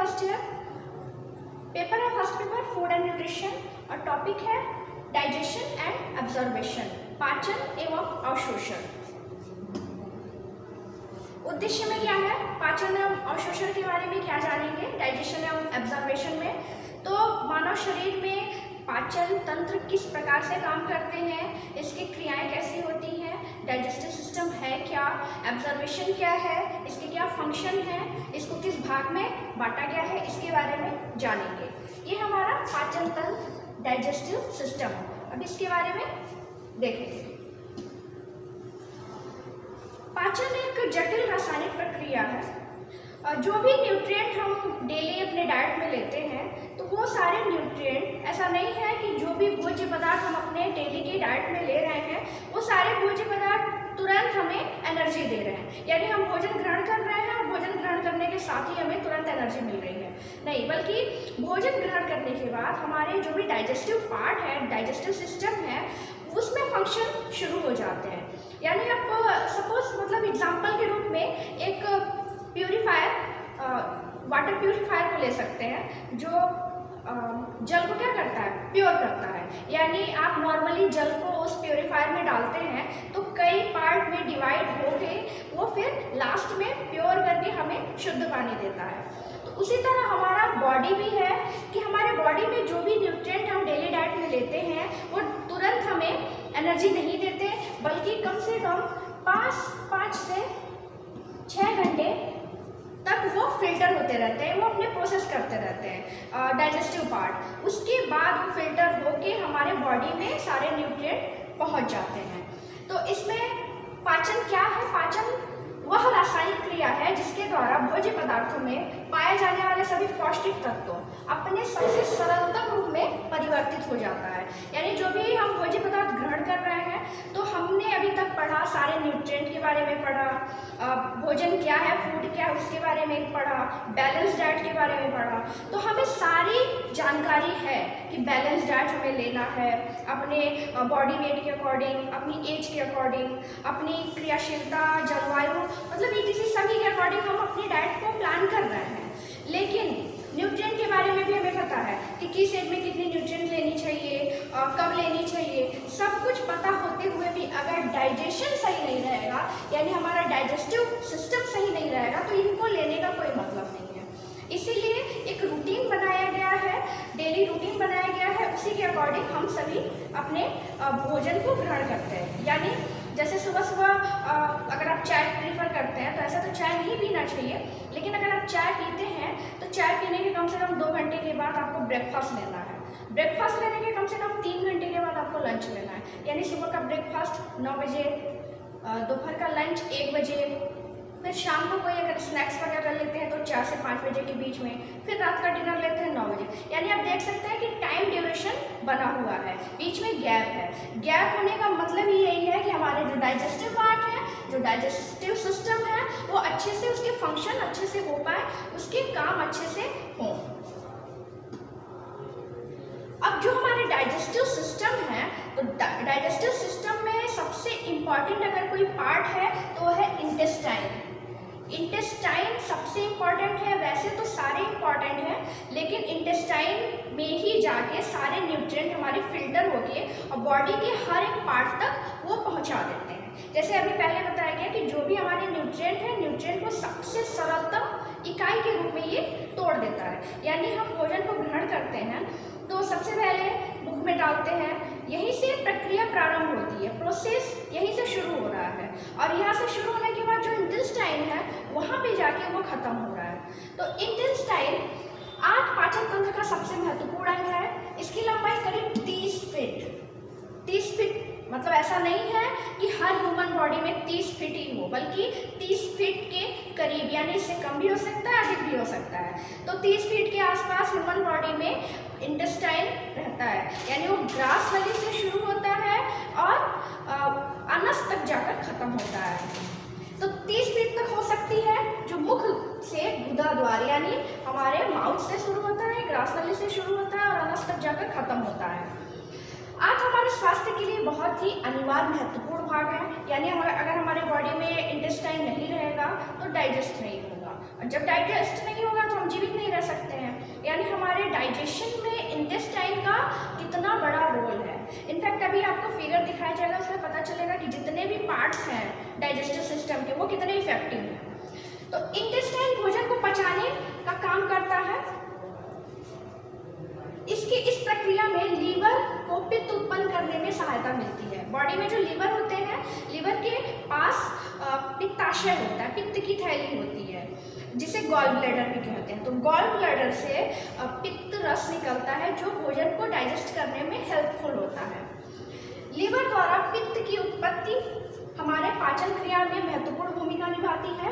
First year. Paper है first paper food and nutrition और topic है डाइजेशन एंड एब्जॉर्बेशन, पाचन एवं अवशोषण। उद्देश्य में क्या है, पाचन एवं अवशोषण के बारे में क्या जानेंगे डाइजेशन एवं एब्जॉर्बेशन में। तो मानव शरीर में पाचन तंत्र किस प्रकार से काम करते हैं, इसकी क्रियाएं कैसी होती हैं, डाइजेस्टिव सिस्टम है क्या, एब्जॉर्बेशन क्या है, इसके क्या फंक्शन है, इसको किस भाग में बांटा गया है, इसके बारे में जानेंगे। ये हमारा पाचन तंत्र डाइजेस्टिव सिस्टम। अब इसके बारे में देखेंगे। पाचन एक जटिल रासायनिक प्रक्रिया है। जो भी न्यूट्रिएंट हम डेली अपने डाइट में लेते हैं तो वो सारे न्यूट्रिएंट, ऐसा नहीं है कि जो भी भोज्य पदार्थ हम अपने डेली की डाइट में ले रहे हैं वो सारे भोज्य पदार्थ तुरंत हमें एनर्जी दे रहे हैं, यानी हम भोजन ग्रहण कर रहे हैं और भोजन ग्रहण करने के साथ ही हमें तुरंत एनर्जी मिल रही है, नहीं, बल्कि भोजन ग्रहण करने के बाद हमारे जो भी डाइजेस्टिव पार्ट है, डाइजेस्टिव सिस्टम है, उसमें फंक्शन शुरू हो जाते हैं। यानी आप सपोज मतलब एग्जाम्पल के रूप में एक प्यूरीफायर, वाटर प्यूरीफायर को ले सकते हैं जो जल को क्या करता है, प्योर करता है। यानी आप नॉर्मली जल को उस प्योरीफायर में डालते हैं तो कई पार्ट में डिवाइड होके वो फिर लास्ट में प्योर करके हमें शुद्ध पानी देता है। तो उसी तरह हमारा बॉडी भी है कि हमारे बॉडी में जो भी न्यूट्रिएंट हम डेली डाइट में लेते हैं वो तुरंत हमें एनर्जी नहीं देते, बल्कि कम से कम 5 से 6 घंटे तक वो फिल्टर होते रहते हैं, वो अपने प्रोसेस करते रहते हैं डाइजेस्टिव पार्ट। उसके बाद वो फिल्टर होके हमारे बॉडी में सारे न्यूट्रिएंट पहुंच जाते हैं। तो इसमें पाचन क्या है, पाचन वह रासायनिक क्रिया है जिसके द्वारा भोज्य पदार्थों में पाए जाने वाले सभी पौष्टिक तत्वों अपने सबसे सरलतम रूप में परिवर्तित हो जाता है। यानी जो भी हम भोज्य पदार्थ ग्रहण कर रहे हैं तो हमने अभी तक पढ़ा, सारे न्यूट्रिएंट के बारे में पढ़ा, भोजन क्या है, फूड क्या है उसके बारे में पढ़ा, बैलेंस डाइट के बारे में पढ़ा। तो हमें सारी जानकारी है कि बैलेंस डाइट हमें लेना है अपने बॉडी वेट के अकॉर्डिंग, अपनी एज के अकॉर्डिंग, अपनी क्रियाशीलता, जलवायु, मतलब ये किसी सभी के अकॉर्डिंग हम अपनी डाइट को प्लान कर रहे हैं। लेकिन न्यूट्रिएंट के बारे में भी हमें पता है कि किस एज में कितनी न्यूट्रिएंट लेनी चाहिए, कब लेनी चाहिए, सब कुछ पता होते हुए भी अगर डाइजेशन सही नहीं रहेगा, यानी हमारा डाइजेस्टिव सिस्टम सही नहीं रहेगा, तो इनको लेने का कोई मतलब नहीं है। इसीलिए एक रूटीन बनाया गया है, डेली रूटीन बनाया गया है, उसी के अकॉर्डिंग हम सभी अपने भोजन को ग्रहण करते हैं। यानी जैसे सुबह सुबह अगर आप चाय प्रीफर करते हैं तो ऐसा तो चाय नहीं पीना चाहिए, लेकिन अगर आप चाय पीते हैं तो चाय पीने के कम से कम 2 घंटे के बाद आपको ब्रेकफास्ट लेना है। ब्रेकफास्ट लेने के कम से कम 3 घंटे के बाद आपको लंच लेना है। यानी सुबह का ब्रेकफास्ट 9 बजे, दोपहर का लंच 1 बजे, फिर शाम को कोई अगर स्नैक्स वगैरह लेते हैं तो 4 से 5 बजे के बीच में, फिर रात का डिनर लेते हैं 9 बजे। यानी आप देख सकते हैं कि टाइम ड्यूरेशन बना हुआ है, बीच में गैप है। गैप होने का मतलब ही यही है कि हमारे जो डाइजेस्टिव पार्ट है, जो डाइजेस्टिव सिस्टम है, वो अच्छे से, उसके फंक्शन अच्छे से हो पाए, उसके काम अच्छे से हों। अब जो हमारे डाइजेस्टिव सिस्टम है, तो डाइजेस्टिव सिस्टम में सबसे इम्पॉर्टेंट अगर कोई पार्ट है तो वो है इंटेस्टाइन। इंटेस्टाइन सबसे इम्पॉर्टेंट है, वैसे तो सारे इम्पॉर्टेंट हैं, लेकिन इंटेस्टाइन में ही जाके सारे न्यूट्रिएंट हमारे फिल्टर होके और बॉडी के हर एक पार्ट तक वो पहुंचा देते हैं। जैसे अभी पहले बताया गया कि जो भी हमारे न्यूट्रिएंट है, न्यूट्रिएंट को सबसे सरलतम इकाई के रूप में ये तोड़ देता है। यानी हम भोजन को ग्रहण करते हैं तो सबसे पहले मुख में डालते हैं, यहीं से प्रक्रिया प्रारंभ होती है, प्रोसेस यहीं से शुरू हो रहा है, और यहाँ से शुरू होने के बाद जो इंटेस्टाइन है वहाँ पे जाके वो खत्म हो रहा है। तो इंटेस्टाइन 8 पाचन तंत्र का सबसे महत्वपूर्ण अंग है। इसकी लंबाई करीब 30 फीट। 30 फीट मतलब ऐसा नहीं है कि हर ह्यूमन बॉडी में 30 फीट ही हो, बल्कि 30 फीट के करीब, यानी इससे कम भी हो सकता है, अधिक भी हो सकता है। तो 30 फीट के आसपास ह्यूमन बॉडी में इंटेस्टाइन रहता है। यानी वो ग्रास नली से शुरू होता है और अनस तक जाकर खत्म होता है। तो 30 फीट तक हो सकती है, जो मुख से गुदा द्वार, यानी हमारे माउथ से शुरू होता है, ग्रास नली से शुरू होता है और अनस तक जाकर खत्म होता है। आज हमारे स्वास्थ्य के लिए बहुत ही अनिवार्य महत्वपूर्ण भाग है। यानी अगर हमारे बॉडी में इंटेस्टाइन नहीं रहेगा तो डाइजेस्ट नहीं होगा, और जब डाइजेस्ट नहीं होगा तो हम जीवित नहीं रह सकते। यानी हमारे डाइजेशन में इंटेस्टाइन का कितना बड़ा रोल है। इनफैक्ट अभी आपको फिगर दिखाया जाएगा, उसमें पता चलेगा कि जितने भी पार्ट्स हैं डाइजेस्टिव सिस्टम के वो कितने इफेक्टिव हैं। तो इंटेस्टाइन भोजन को पचाने का काम करता है। इस प्रक्रिया में लीवर को पित्त उत्पन्न करने में सहायता मिलती है। बॉडी में जो लीवर होते हैं, लीवर के पास पित्ताशय होता है, पित्त की थैली होती है जिसे गॉल ब्लैडर भी कहते हैं। तो गॉल ब्लैडर से पित्त रस निकलता है जो भोजन को डाइजेस्ट करने में हेल्पफुल होता है। लीवर द्वारा पित्त की उत्पत्ति हमारे पाचन क्रिया में महत्वपूर्ण भूमिका निभाती है।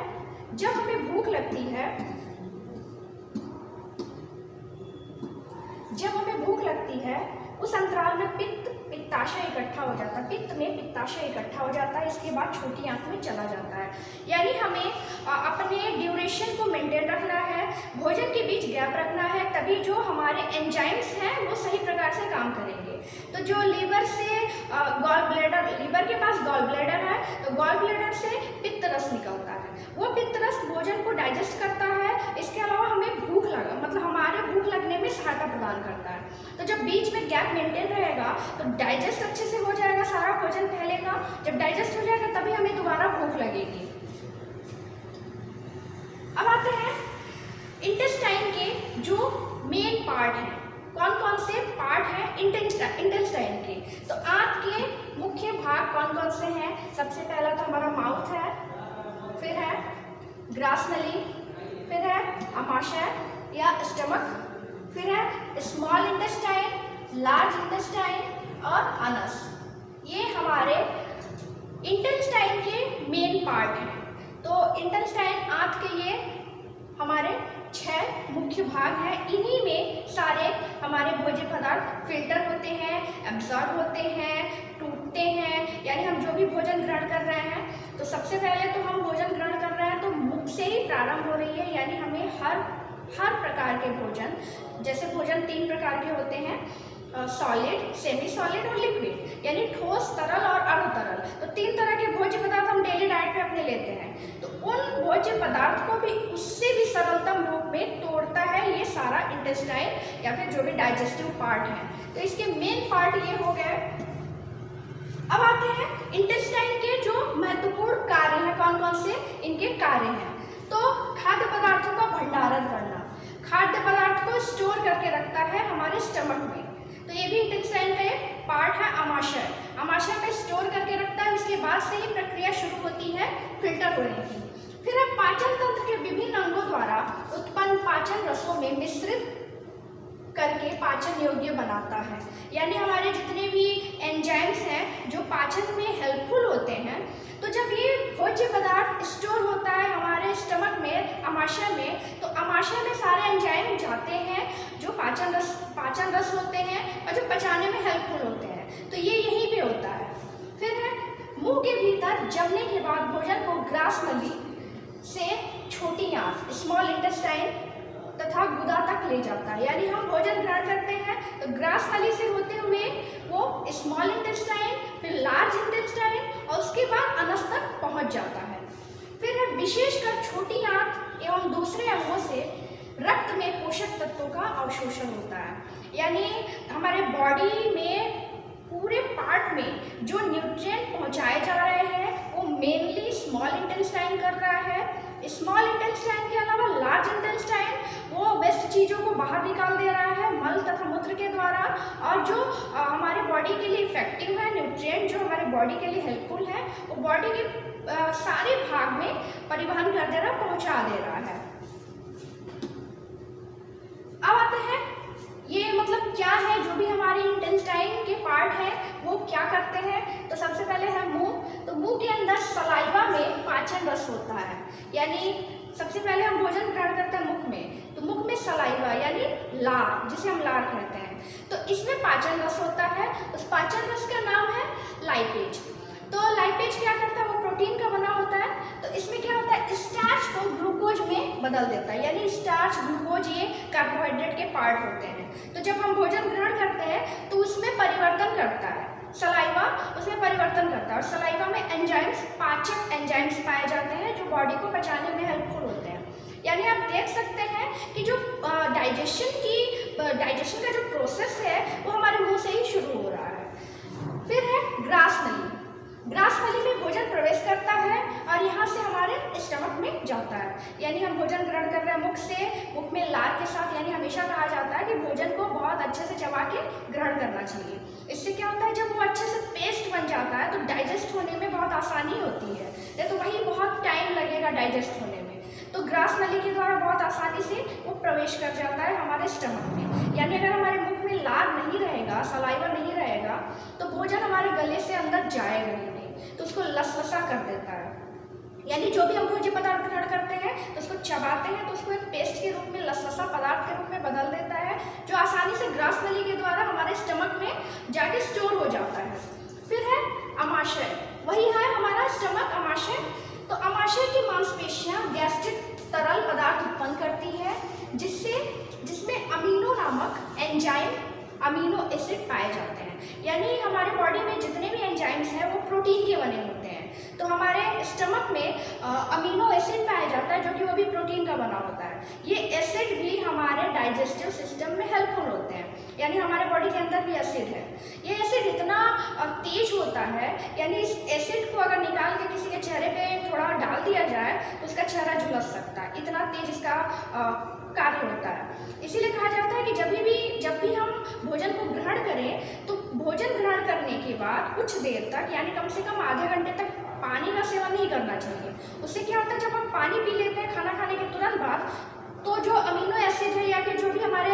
जब हमें भूख लगती है, उस अंतराल में पित्ताशय इकट्ठा हो जाता है, पित्त में पित्ताशय इकट्ठा हो जाता है, इसके बाद छोटी आंत में चला जाता है। यानी हमें अपने ड्यूरेशन को मेंटेन रखना है, भोजन के बीच गैप रखना है, तभी जो हमारे एंजाइम्स हैं वो सही प्रकार से काम करेंगे। तो जो लीवर से गॉल ब्लैडर, लीवर के पास गॉल ब्लैडर है, तो गॉल ब्लैडर से पित्त रस निकलता है, वो पित्त रस भोजन को डाइजेस्ट करता है। इसके अलावा हमें भूख लगा मतलब हमारे भूख लगने में सहायता प्रदान करता है। तो जब बीच में गैप मेंटेन रहेगा तो डाइजेस्ट अच्छे से हो जाएगा, सारा भोजन फैलेगा। जब डाइजेस्ट हो जाएगा तभी हमें दोबारा भूख लगेगी। अब आते हैं इंटेस्टाइन के जो मेन पार्ट हैं, कौन कौन से पार्ट हैं इंटेस्टाइन के। तो आंत के मुख्य भाग कौन कौन से हैं? सबसे पहला तो हमारा माउथ है, फिर है ग्रास नली, फिर है आमाशय या स्टमक, फिर है स्मॉल इंटेस्टाइन, लार्ज इंटेस्टाइन और अनस। ये हमारे इंटेस्टाइन के मेन पार्ट हैं। तो इंटेस्टाइन आंत के ये हमारे 6 मुख्य भाग हैं। इन्हीं में सारे हमारे भोज्य पदार्थ फिल्टर होते हैं, एब्जॉर्ब होते हैं, टूटते हैं। यानी हम जो भी भोजन ग्रहण कर रहे हैं, तो सबसे पहले तो हम भोजन ग्रहण कर रहे हैं तो मुख से ही प्रारंभ हो रही है। यानी हमें हर प्रकार के भोजन, जैसे भोजन 3 प्रकार के होते हैं, सॉलिड, सेमी सॉलिड और लिक्विड, यानी ठोस, तरल और अर्ध तरल। तो 3 तरह के भोज्य पदार्थ हम डेली डाइट में अपने लेते हैं। तो उन भोज्य पदार्थ को भी उससे भी सरलतम रूप में तोड़ता है ये सारा इंटेस्टाइन या फिर जो भी डाइजेस्टिव पार्ट है। तो इसके मेन पार्ट ये हो गए। अब आते हैं इंटेस्टाइन के जो महत्वपूर्ण कार्य हैं, कौन कौन से इनके कार्य हैं। तो खाद्य पदार्थों का भंडारण करना, खाद्य पदार्थ को स्टोर करके रखता है हमारे स्टमक में। तो ये भी इंटेस्टाइन का एक पार्ट है। आमाशय, आमाशय में स्टोर करके रखता है, उसके बाद से ही प्रक्रिया शुरू होती है फिल्टर होने की। फिर अब पाचन तंत्र के विभिन्न अंगों द्वारा उत्पन्न पाचन रसों में मिश्रित करके पाचन योग्य बनाता है। यानी हमारे जितने भी एंजाइम्स हैं जो पाचन में हेल्पफुल होते हैं, तो जब ये भोज्य पदार्थ स्टोर होता है हमारे स्टमक में, आमाशय में, तो आमाशय में सारे एंजाइम जाते हैं जो पाचन रस होते हैं और जो पचाने में हेल्पफुल होते हैं। तो ये यहीं पे होता है। फिर है मुंह के भीतर जमने के बाद भोजन को ग्रास नली से छोटी आंत, स्मॉल इंटेस्टाइन तथा गुदा तक ले जाता है। यानी हम भोजन ग्रहण करते हैं तो ग्रास नली से होते हुए वो स्मॉल इंटेस्टाइन, फिर लार्ज इंटेस्टाइन और उसके बाद अनस तक पहुंच जाता है। फिर है विशेषकर छोटी आंत एवं दूसरे अंगों से रक्त में पोषक तत्वों का अवशोषण होता है। यानी हमारे बॉडी में पूरे पार्ट में जो न्यूट्रिएंट पहुंचाए जा रहे हैं वो मेनली स्मॉल इंटेस्टाइन कर रहा है। स्मॉल इंटेस्टाइन के अलावा लार्ज इंटेस्टाइन वो वेस्ट चीज़ों को बाहर निकाल दे रहा है मल तथा मूत्र के द्वारा, और जो हमारे बॉडी के लिए इफेक्टिव है, न्यूट्रिएंट जो हमारे बॉडी के लिए हेल्पफुल है, वो बॉडी के सारे भाग में परिवहन कर दे रहा, पहुंचा दे रहा है। अब आते हैं ये मतलब क्या है, जो भी हमारे इंटेस्टाइन के पार्ट हैं वो क्या करते हैं। तो सबसे पहले है मुंह। तो मुंह के अंदर सलाइवा में पाचन रस होता है। यानी सबसे पहले हम भोजन ग्रहण करते हैं मुख में, तो मुख में सलाइवा यानी लार, जिसे हम लार कहते हैं, तो इसमें पाचन रस होता है। उस पाचन रस का नाम है लाइपेज। तो लाइपेज क्या करता है, वो प्रोटीन का बना होता है। तो इसमें क्या होता है, स्टार्च को ग्लूकोज में बदल देता है। यानी स्टार्च, ग्लूकोज ये कार्बोहाइड्रेट के पार्ट होते हैं। तो जब हम भोजन ग्रहण करते हैं तो उसमें परिवर्तन करता है, सलाइवा उसमें परिवर्तन करता है। और सलाइवा में एंजाइम्स, पाचक एंजाइम्स पाए जाते हैं जो बॉडी को पचाने में हेल्पफुल होते हैं। यानी आप देख सकते हैं कि जो डाइजेशन का जो प्रोसेस है वो हमारे मुंह से ही शुरू हो रहा है। फिर है ग्रास नली। ग्रास नली में भोजन प्रवेश करता है और यहाँ से हमारे स्टमक में जाता है, यानी हम भोजन ग्रहण कर रहे हैं मुख से, मुख में लार के साथ, यानी हमेशा कहा जाता है कि भोजन को बहुत अच्छे से चबा के ग्रहण करना चाहिए। इससे क्या होता है, जब वो अच्छे से पेस्ट बन जाता है तो डाइजेस्ट होने में बहुत आसानी होती है, नहीं तो वही बहुत टाइम लगेगा डाइजेस्ट होने में। तो ग्रास नली के द्वारा बहुत आसानी से वो प्रवेश कर जाता है हमारे स्टमक में, यानी अगर हमारे मुख में लार नहीं रहेगा, सलाइवा नहीं रहेगा, तो भोजन हमारे गले से अंदर जाएगा ही नहीं, तो उसको लसलसा कर देता है। यानी जो भी हम भोज्य पदार्थ ग्रहण करते हैं तो उसको चबाते हैं तो उसको एक पेस्ट के रूप में, लसलसा पदार्थ के रूप में बदल देता है, जो आसानी से ग्रास नली के द्वारा हमारे स्टमक में जाके स्टोर हो जाता है। फिर है अमाशय, वही है हमारा स्टमक अमाशय। तो अमाशय की मांसपेशियां गैस्ट्रिक तरल पदार्थ उत्पन्न करती है, जिसमें अमीनो नामक एंजाइम, अमीनो एसिड पाए जाते हैं। यानी हमारे बॉडी में जितने भी एंजाइम्स हैं वो प्रोटीन के बने होते हैं, तो हमारे स्टमक में अमीनो एसिड पाया जाता है, जो कि वो भी प्रोटीन का बना होता है। ये एसिड भी हमारे डाइजेस्टिव सिस्टम में हेल्पफुल होते हैं, यानी हमारे बॉडी के अंदर भी एसिड है। ये एसिड इतना तेज होता है, यानी इस एसिड को अगर निकाल के किसी के चेहरे पे थोड़ा डाल दिया जाए तो उसका चेहरा झुलस सकता है, इतना तेज इसका कार्य होता है। इसीलिए कहा जाता है कि जब भी हम भोजन को ग्रहण करें तो भोजन ग्रहण करने के बाद कुछ देर तक, यानी कम से कम आधे घंटे तक पानी का सेवन नहीं करना चाहिए। उससे क्या होता है, जब हम पानी पी लेते हैं खाना खाने के तुरंत बाद, तो जो अमीनो एसिड है या फिर जो भी हमारे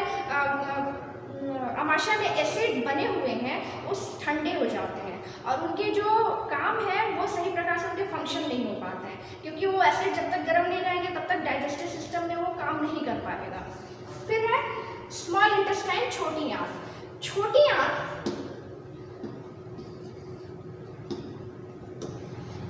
अमाशय में एसिड बने हुए हैं वो ठंडे हो जाते हैं और उनके जो काम है वो सही प्रकार से उनके फंक्शन नहीं हो पाते हैं, क्योंकि वो एसिड जब तक गर्म नहीं रहेंगे तब तक डाइजेस्टिव सिस्टम में वो काम नहीं कर पाएगा। फिर है स्मॉल इंटेस्टाइन, छोटी आंत।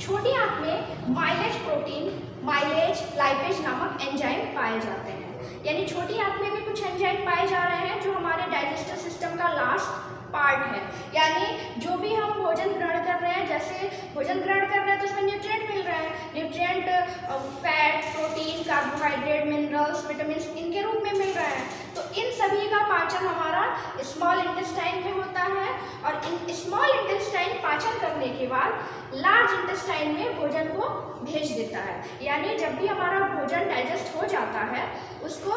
छोटी आंत में माइलेज प्रोटीन, माइलेज लाइपेज नामक एंजाइम पाए जाते हैं। यानी छोटी आंत में भी कुछ एंजाइम पाए जा रहे हैं जो हमारे डाइजेस्टिव सिस्टम का लास्ट पार्ट है। यानी जो भी हम भोजन ग्रहण कर रहे हैं, जैसे भोजन ग्रहण कर रहे हैं तो उसमें न्यूट्रिएंट मिल रहे हैं, nutrient fat, protein, carbohydrate, minerals, vitamin इनके रूप में मिल रहे हैं। तो इन सभी का पाचन हमारा स्मॉल इंटेस्टाइन में होता है और इन स्मॉल इंटेस्टाइन पाचन करने के बाद लार्ज इंटेस्टाइन में भोजन को भेज देता है। यानी जब भी हमारा भोजन डाइजेस्ट हो जाता है उसको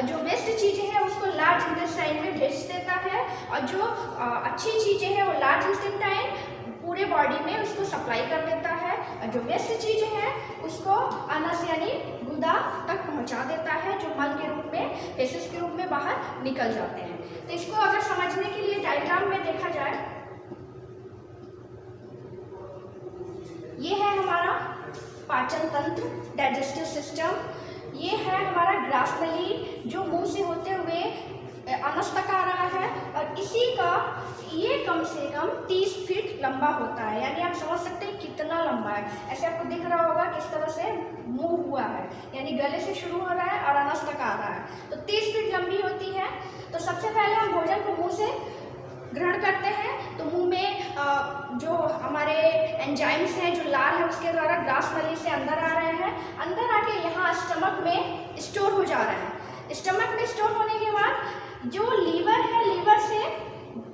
जो वेस्ट चीज़ें हैं उसको लार्ज इंटेस्टाइन में भेज देता है और जो अच्छी चीज़ें हैं वो लार्ज इंटेस्टाइन पूरे बॉडी में उसको सप्लाई कर देता है और जो वेस्ट चीज़ें हैं उसको अनस यानी गुदा तक पहुंचा देता है, जो मल के रूप में, फेसेस के रूप में बाहर निकल जाते हैं। तो इसको अगर समझने के लिए डायग्राम में देखा जाए, ये है हमारा पाचन तंत्र, डाइजेस्टिव सिस्टम। ये है हमारा ग्रास नली जो मुंह से होते हुए अनस तक आ रहा है और इसी का ये कम से कम 30 फीट लंबा होता है। यानी आप समझ सकते हैं कितना लंबा है। ऐसे आपको दिख रहा होगा किस तरह से मूव हुआ है, यानी गले से शुरू हो रहा है और अनस तक आ रहा है, तो 30 फीट लंबी होती है। तो सबसे पहले हम भोजन को मुँह से ग्रहण करते हैं तो मुंह में जो हमारे एंजाइम्स हैं, जो लार है उसके द्वारा ग्रास नली से अंदर आ रहे हैं, अंदर आके यहाँ स्टमक में स्टोर हो जा रहे हैं। स्टमक में स्टोर होने के बाद जो लीवर है,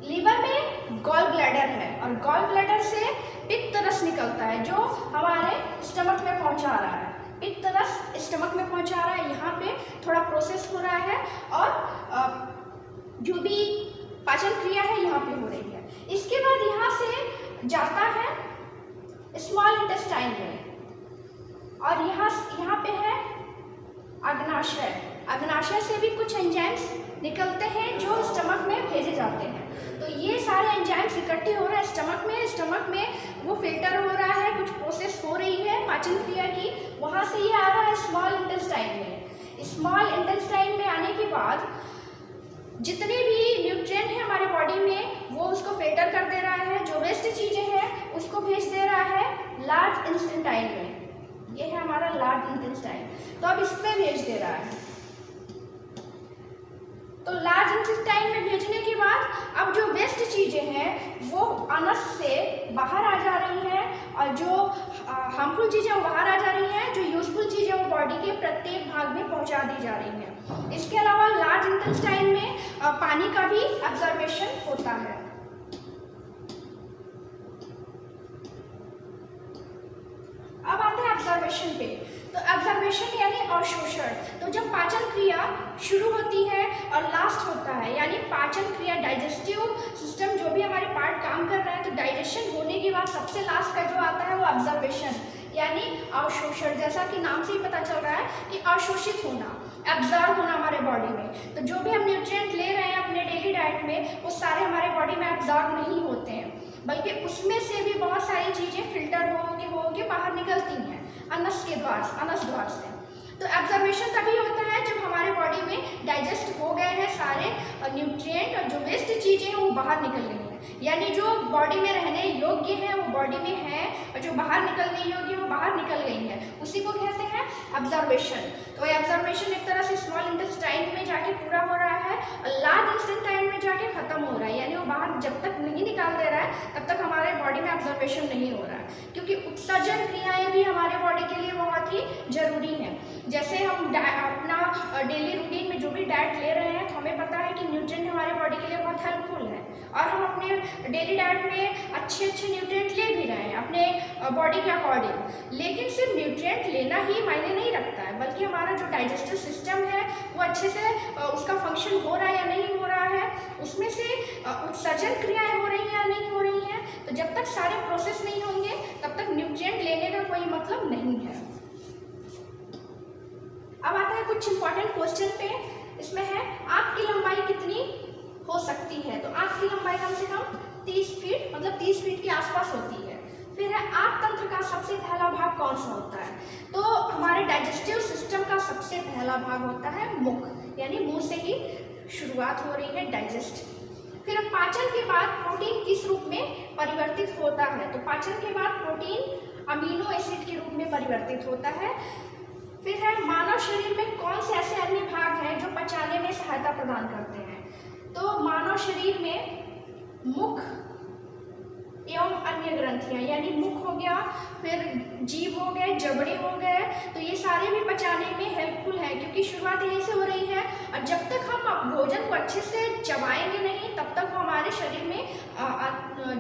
लीवर में गॉल ब्लैडर है और गॉल ब्लैडर से पित्त रस निकलता है जो हमारे स्टमक में पहुँचा रहा है। पित्त रस स्टमक में पहुँचा रहा है, यहाँ पे थोड़ा प्रोसेस हो रहा है और जो भी पाचन क्रिया है यहाँ पे हो रही है। इसके बाद यहाँ से जाता है स्मॉल इंटेस्टाइन में और यहाँ पे है अग्नाशय। अग्नाशय से भी कुछ एंजाइम्स निकलते हैं जो स्टमक में भेजे जाते हैं। तो ये सारे एंजाइम्स इकट्ठे हो रहे हैं स्टमक में वो फिल्टर हो रहा है, कुछ प्रोसेस हो रही है पाचन क्रिया की, वहाँ से ये आ रहा है स्मॉल इंटेस्टाइन में। स्मॉल इंटेस्टाइन में आने के बाद जितने भी न्यूट्रिएंट हैं हमारे बॉडी में वो उसको फिल्टर कर दे रहा है, जो वेस्ट चीज़ें हैं उसको भेज दे रहा है लार्ज इंटेस्टाइन में। ये है हमारा लार्ज इंटेस्टाइन, तो अब इसमें भेज दे रहा है। तो लार्ज इंटेस्टाइन में भेजने के बाद अब जो वेस्ट चीज़ें हैं वो अनस से बाहर आ जा रही हैं और जो हार्मफुल चीज़ें वो बाहर आ जा रही हैं, जो यूजफुल चीज़ें वो बॉडी के प्रत्येक भाग में पहुंचा दी जा रही हैं। इसके अलावा लार्ज इंटेस्टाइन में पानी का भी एब्जॉर्बेशन होता है। अब आते हैं एब्जॉर्बेशन पे। तो एब्जॉर्बेशन यानी अवशोषण। तो जब पाचन क्रिया शुरू होती है और लास्ट होता है, यानी पाचन क्रिया डाइजेस्टिव सिस्टम जो भी हमारे पार्ट काम कर रहे हैं, तो डाइजेशन होने के बाद सबसे लास्ट का जो आता है वो एब्जॉर्बेशन यानी अवशोषण। जैसा कि नाम से ही पता चल रहा है कि अवशोषित होना, एब्जॉर्ब होना हमारे बॉडी में। तो जो भी हम न्यूट्रिएंट ले रहे हैं अपने डेली डाइट में, वो सारे हमारे बॉडी में एब्जॉर्ब नहीं होते हैं, बल्कि उसमें से भी बहुत सारी चीज़ें फिल्टर हो के बाहर निकलती हैं अनस द्वार से। तो एब्जॉर्बेशन तभी होता है जब हमारे बॉडी में डाइजेस्ट हो गए हैं सारे न्यूट्रिएंट और जो वेस्ट चीज़ें हैं वो बाहर निकल गई हैं, यानी जो बॉडी में रहने योग्य है वो बॉडी में है और जो बाहर निकलने योग्य वो बाहर निकल गई है, उसी को कहते हैं एब्जॉर्बेशन। तो एब्जॉर्बेशन एक तरह से स्मॉल इंटेस्टाइन में जाके पूरा हो रहा है और लार्ज इंटेस्टाइन में जाके खत्म हो रहा है, यानी वो बाहर जब तक नहीं निकाल दे रहा है तब तक हमारे बॉडी में एब्जॉर्बेशन नहीं हो रहा है, क्योंकि उत्सर्जन क्रियाएं भी हमारे बॉडी के लिए बहुत ही जरूरी हैं। जैसे हम अपना डेली रूटीन में जो भी डाइट ले रहे हैं, तो हमें पता है कि न्यूट्रिएंट हमारे बॉडी के लिए बहुत हेल्पफुल है और हम अपने डेली डाइट में अच्छे न्यूट्रिएंट ले भी रहे हैं अपने बॉडी के अकॉर्डिंग। लेकिन सिर्फ न्यूट्रिएंट लेना ही मायने नहीं रखता है, बल्कि हमारा जो डाइजेस्टिव सिस्टम है वो अच्छे से उसका फंक्शन हो रहा है या नहीं हो रहा है, उसमें से उत्सर्जन क्रियाएं हो रही हैं या नहीं हो रही हैं। तो जब तक सारे प्रोसेस नहीं होंगे तब तक न्यूट्रिएंट लेने का कोई मतलब नहीं है। अब आता है कुछ इंपॉर्टेंट क्वेश्चन पे। इसमें है आंत की लंबाई कितनी हो सकती है। तो आंत की लंबाई कम से कम 30 फीट, मतलब 30 फीट के आसपास होती है। फिर है आंत तंत्र का सबसे पहला भाग कौन सा होता है। तो हमारे डाइजेस्टिव सिस्टम का सबसे पहला भाग होता है मुख, यानी मुंह से ही शुरुआत हो रही है डाइजेस्ट। फिर पाचन के बाद प्रोटीन किस रूप में परिवर्तित होता है। तो पाचन के बाद प्रोटीन अमीनो एसिड के रूप में परिवर्तित होता है। फिर है मानव शरीर में कौन से ऐसे अन्य भाग हैं जो पचाने में सहायता प्रदान करते हैं। तो मानव शरीर में मुख एवं अन्य ग्रंथियां, यानी मुख हो गया, फिर जीभ हो गए, जबड़े हो गए, तो ये सारे भी पचाने में हेल्पफुल है, क्योंकि शुरुआत यहीं से हो रही है। और जब तक हम भोजन को अच्छे से चबाएंगे नहीं तब तक वो हमारे शरीर में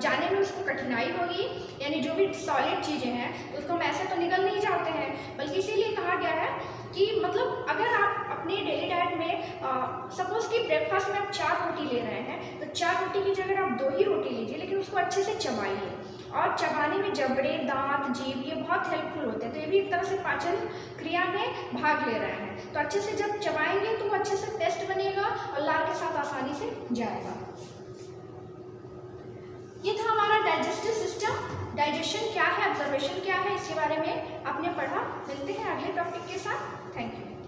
जाने में उसको कठिनाई होगी, यानी जो भी सॉलिड चीज़ें हैं उसको हम ऐसे तो निकल नहीं जाते हैं, बल्कि इसीलिए कहा गया है कि मतलब अगर आप अपने डेली डाइट में सपोज कि ब्रेकफास्ट में आप 4 रोटी ले रहे हैं, तो 4 रोटी की जगह आप 2 ही रोटी लीजिए, लेकिन उसको अच्छे से चबाइए। और चबाने में जबड़े, दांत, जीभ ये बहुत हेल्पफुल होते हैं, तो ये भी एक तरह से पाचन क्रिया में भाग ले रहे हैं। तो अच्छे से जब चबाएंगे तो वो अच्छे से पेस्ट बनेगा और लार के साथ आसानी से जाएगा। ये था हमारा डाइजेस्टिव सिस्टम। डाइजेशन क्या है, ऑब्जर्वेशन क्या है, इसके बारे में आपने पढ़ा। मिलते हैं अगले टॉपिक के साथ। Thank you.